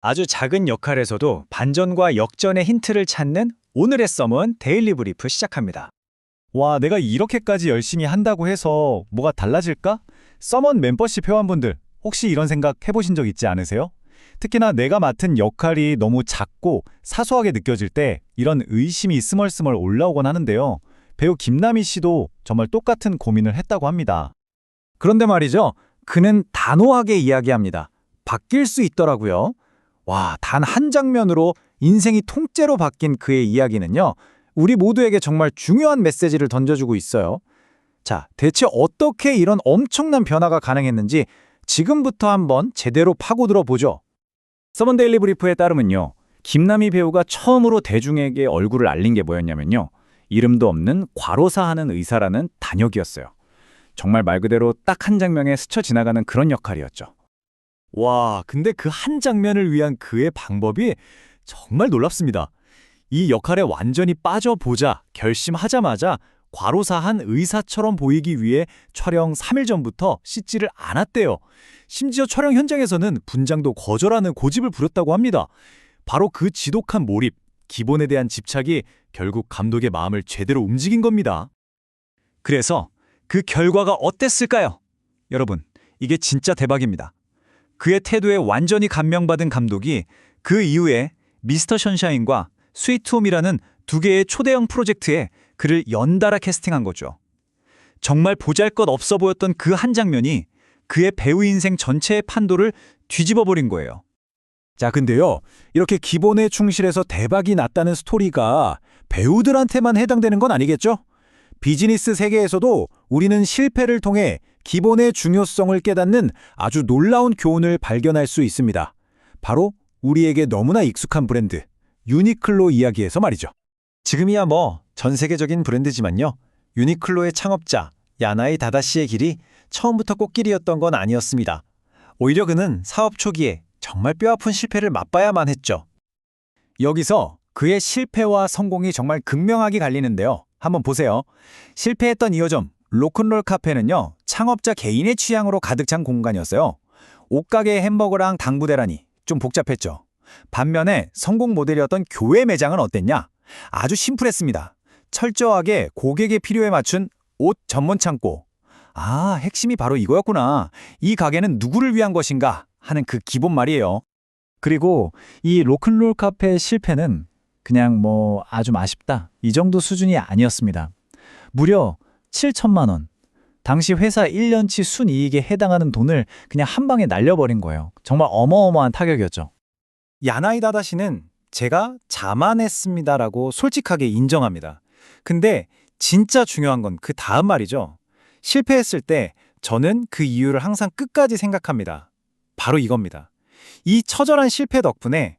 아주 작은 역할에서도 반전과 역전의 힌트를 찾는 오늘의 썸은 데일리 브리프 시작합니다. 와, 내가 이렇게까지 열심히 한다고 해서 뭐가 달라질까? 서먼 멤버십 회원분들, 혹시 이런 생각 해보신 적 있지 않으세요? 특히나 내가 맡은 역할이 너무 작고 사소하게 느껴질 때 이런 의심이 스멀스멀 올라오곤 하는데요. 배우 김남희 씨도 정말 똑같은 고민을 했다고 합니다. 그런데 말이죠. 그는 단호하게 이야기합니다. 바뀔 수 있더라고요. 와, 단 한 장면으로 인생이 통째로 바뀐 그의 이야기는요. 우리 모두에게 정말 중요한 메시지를 던져주고 있어요. 자, 대체 어떻게 이런 엄청난 변화가 가능했는지 지금부터 한번 제대로 파고들어 보죠. 서먼 데일리 브리프에 따르면요. 김남희 배우가 처음으로 대중에게 얼굴을 알린 게 뭐였냐면요. 이름도 없는 과로사하는 의사라는 단역이었어요. 정말 말 그대로 딱 한 장면에 스쳐 지나가는 그런 역할이었죠. 와, 근데 그 한 장면을 위한 그의 방법이 정말 놀랍습니다. 이 역할에 완전히 빠져보자 결심하자마자 과로사한 의사처럼 보이기 위해 촬영 3일 전부터 씻지를 않았대요. 심지어 촬영 현장에서는 분장도 거절하는 고집을 부렸다고 합니다. 바로 그 지독한 몰입, 기본에 대한 집착이 결국 감독의 마음을 제대로 움직인 겁니다. 그래서 그 결과가 어땠을까요? 여러분, 이게 진짜 대박입니다. 그의 태도에 완전히 감명받은 감독이 그 이후에 미스터 션샤인과 스위트홈이라는 두 개의 초대형 프로젝트에 그를 연달아 캐스팅한 거죠. 정말 보잘것없어 보였던 그 한 장면이 그의 배우 인생 전체의 판도를 뒤집어버린 거예요. 자, 근데요, 이렇게 기본에 충실해서 대박이 났다는 스토리가 배우들한테만 해당되는 건 아니겠죠? 비즈니스 세계에서도 우리는 실패를 통해 기본의 중요성을 깨닫는 아주 놀라운 교훈을 발견할 수 있습니다. 바로 우리에게 너무나 익숙한 브랜드, 유니클로 이야기에서 말이죠. 지금이야 뭐 전 세계적인 브랜드지만요. 유니클로의 창업자 야나이 다다시의 길이 처음부터 꽃길이었던 건 아니었습니다. 오히려 그는 사업 초기에 정말 뼈아픈 실패를 맛봐야만 했죠. 여기서 그의 실패와 성공이 정말 극명하게 갈리는데요. 한번 보세요. 실패했던 2호점 로큰롤 카페는요. 창업자 개인의 취향으로 가득 찬 공간이었어요. 옷가게의 햄버거랑 당부대라니 좀 복잡했죠. 반면에 성공 모델이었던 교회 매장은 어땠냐? 아주 심플했습니다. 철저하게 고객의 필요에 맞춘 옷 전문 창고. 아, 핵심이 바로 이거였구나. 이 가게는 누구를 위한 것인가 하는 그 기본 말이에요. 그리고 이 로큰롤 카페의 실패는 그냥 뭐 아주 아쉽다 이 정도 수준이 아니었습니다. 무려 7천만 원. 당시 회사 1년치 순이익에 해당하는 돈을 그냥 한 방에 날려버린 거예요. 정말 어마어마한 타격이었죠. 야나이 다다시는 제가 자만했습니다라고 솔직하게 인정합니다. 근데 진짜 중요한 건 그 다음 말이죠. 실패했을 때 저는 그 이유를 항상 끝까지 생각합니다. 바로 이겁니다. 이 처절한 실패 덕분에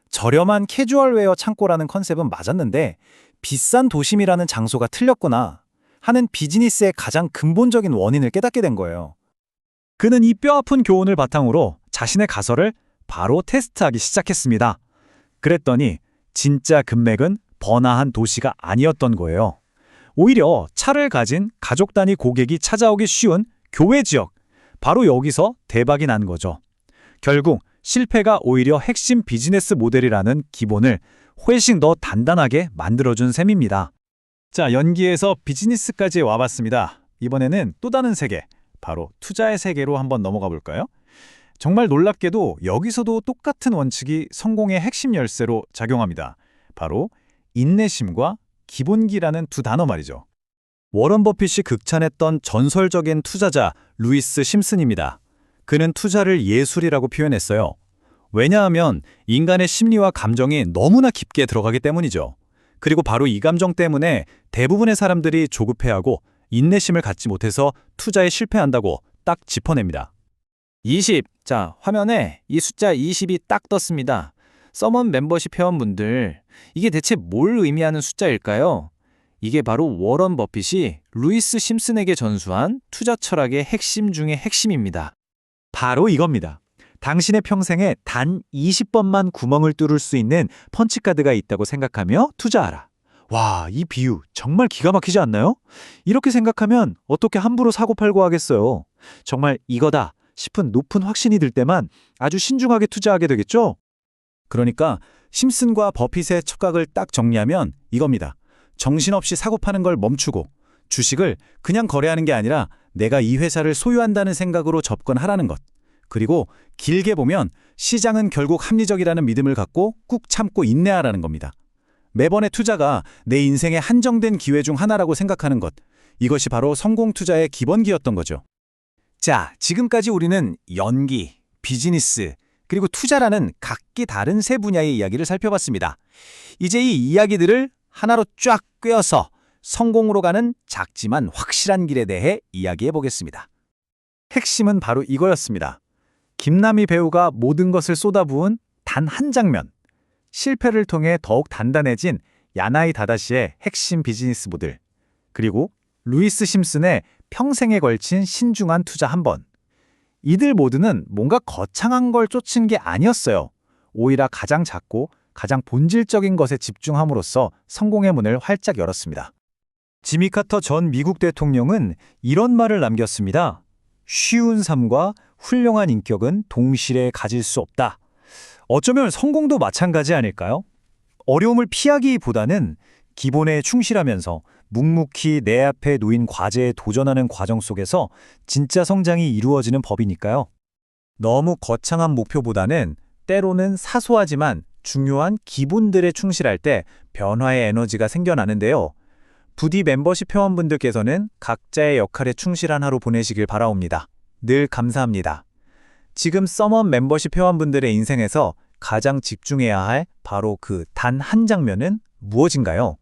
저렴한 캐주얼웨어 창고라는 컨셉은 맞았는데 비싼 도심이라는 장소가 틀렸구나 하는 비즈니스의 가장 근본적인 원인을 깨닫게 된 거예요. 그는 이 뼈아픈 교훈을 바탕으로 자신의 가설을 바로 테스트하기 시작했습니다. 그랬더니 진짜 금맥은 번화한 도시가 아니었던 거예요. 오히려 차를 가진 가족 단위 고객이 찾아오기 쉬운 교외 지역, 바로 여기서 대박이 난 거죠. 결국 실패가 오히려 핵심 비즈니스 모델이라는 기본을 훨씬 더 단단하게 만들어준 셈입니다. 자, 연기에서 비즈니스까지 와봤습니다. 이번에는 또 다른 세계, 바로 투자의 세계로 한번 넘어가 볼까요? 정말 놀랍게도 여기서도 똑같은 원칙이 성공의 핵심 열쇠로 작용합니다. 바로 인내심과 기본기라는 두 단어 말이죠. 워런 버핏이 극찬했던 전설적인 투자자 루이스 심슨입니다. 그는 투자를 예술이라고 표현했어요. 왜냐하면 인간의 심리와 감정이 너무나 깊게 들어가기 때문이죠. 그리고 바로 이 감정 때문에 대부분의 사람들이 조급해하고 인내심을 갖지 못해서 투자에 실패한다고 딱 짚어냅니다. 20. 자, 화면에 이 숫자 20이 딱 떴습니다. 서먼 멤버십 회원분들, 이게 대체 뭘 의미하는 숫자일까요? 이게 바로 워런 버핏이 루이스 심슨에게 전수한 투자 철학의 핵심 중의 핵심입니다. 바로 이겁니다. 당신의 평생에 단 20번만 구멍을 뚫을 수 있는 펀치카드가 있다고 생각하며 투자하라. 와, 이 비유 정말 기가 막히지 않나요? 이렇게 생각하면 어떻게 함부로 사고팔고 하겠어요. 정말 이거다, 싶은 높은 확신이 들 때만 아주 신중하게 투자하게 되겠죠? 그러니까 심슨과 버핏의 촉각을 딱 정리하면 이겁니다. 정신없이 사고 파는 걸 멈추고 주식을 그냥 거래하는 게 아니라 내가 이 회사를 소유한다는 생각으로 접근하라는 것. 그리고 길게 보면 시장은 결국 합리적이라는 믿음을 갖고 꾹 참고 인내하라는 겁니다. 매번의 투자가 내 인생의 한정된 기회 중 하나라고 생각하는 것. 이것이 바로 성공 투자의 기본기였던 거죠. 자, 지금까지 우리는 연기, 비즈니스, 그리고 투자라는 각기 다른 세 분야의 이야기를 살펴봤습니다. 이제 이 이야기들을 하나로 쫙 꿰어서 성공으로 가는 작지만 확실한 길에 대해 이야기해 보겠습니다. 핵심은 바로 이거였습니다. 김남희 배우가 모든 것을 쏟아부은 단 한 장면. 실패를 통해 더욱 단단해진 야나이 다다시의 핵심 비즈니스 모델. 그리고 루이스 심슨의 평생에 걸친 신중한 투자 한 번. 이들 모두는 뭔가 거창한 걸 쫓은 게 아니었어요. 오히려 가장 작고 가장 본질적인 것에 집중함으로써 성공의 문을 활짝 열었습니다. 지미 카터 전 미국 대통령은 이런 말을 남겼습니다. 쉬운 삶과 훌륭한 인격은 동시에 가질 수 없다. 어쩌면 성공도 마찬가지 아닐까요? 어려움을 피하기보다는 기본에 충실하면서 묵묵히 내 앞에 놓인 과제에 도전하는 과정 속에서 진짜 성장이 이루어지는 법이니까요. 너무 거창한 목표보다는 때로는 사소하지만 중요한 기본들에 충실할 때 변화의 에너지가 생겨나는데요. 부디 멤버십 회원분들께서는 각자의 역할에 충실한 하루 보내시길 바라옵니다. 늘 감사합니다. 지금 서먼 멤버십 회원분들의 인생에서 가장 집중해야 할 바로 그 단 한 장면은 무엇인가요?